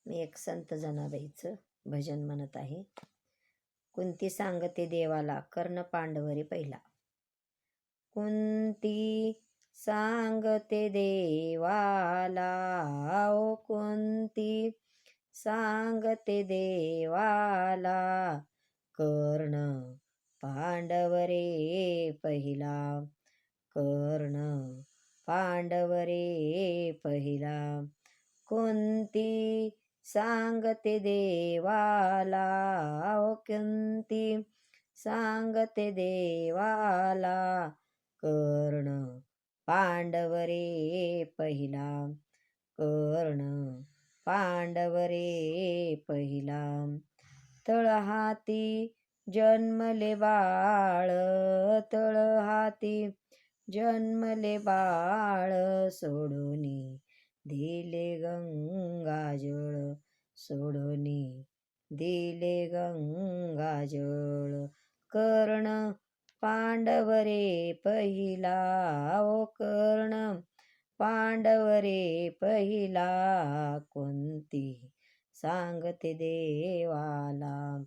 मी एक संत जनाबाईचं भजन म्हणत आहे. कुंती सांगते देवाला कर्ण पांडवरी पहिला. कुंती सांगते देवाला, ओ कुंती सांगते देवाला, कर्ण पांडवरे पहिला, कर्ण पांडवरे पहिला. कुंती सांगते देवाला, ओ कुंती सांगते देवाला, कर्ण पांडवरे पहिला, कर्ण पांडवरे पहिला. तळहाती जन्मले बाळ, तळहाती जन्मले बाळ, सोडूनी दिले गंगाजळ, सोडूनी दिले गंगाजळ. कर्ण पांडवरे पहिला, ओ कर्ण पांडवरे पहिला. कुंती सांगते देवाला,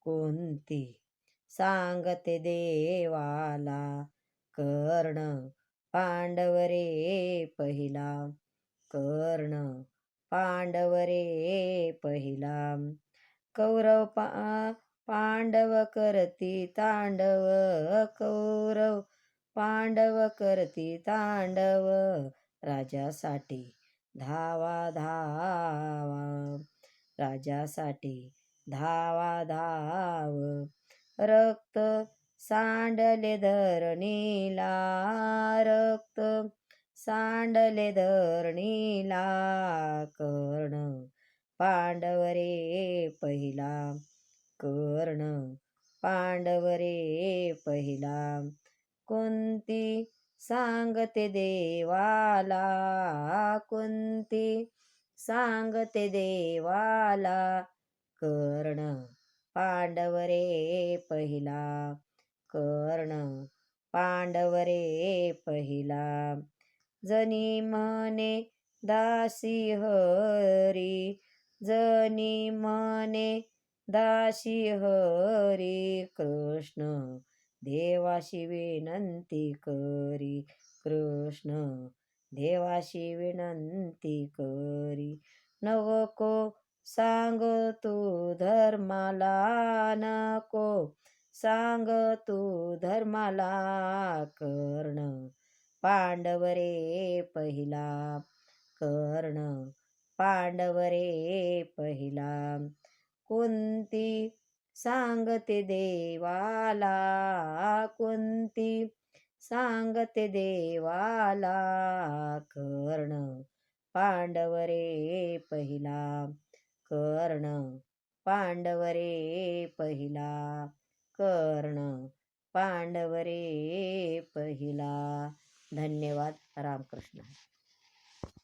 कुंती सांगते देवाला, कर्ण पांडवरे पहिला, कर्ण पांडवरे पहिला. कौरव पांडव करती तांडव, कौरव पांडव करती तांडव, राजासाठी धावा धावा, राजासाठी धावा धाव. रक्त सांडले धरणीला, रक्त सांडले धरणीला, कर्ण पांडवरे पहिला, कर्ण पांडवरे पहिला. कुंती सांगते देवाला, कुंती सांगते देवाला, कर्ण पांडवरे पहिला, कर्ण पांडवरे पहिला. जनी म्हणे दासी हरी, जनी म्हणे दासी हरी, कृष्ण देवाशी विनंती करी, कृष्ण देवाशी विनंती करी. नको सांग तू धर्माला, नको सांग तू धर्माला, कर्ण पांडवरे पहिला, कर्ण पांडवरे पहिला. कुंती सांगते देवाला, कुंती सांगते देवाला, कर्ण पांडवरे पहिला, कर्ण पांडवरे पहिला, कर्ण पांडवरे पहिला. धन्यवाद. रामकृष्ण.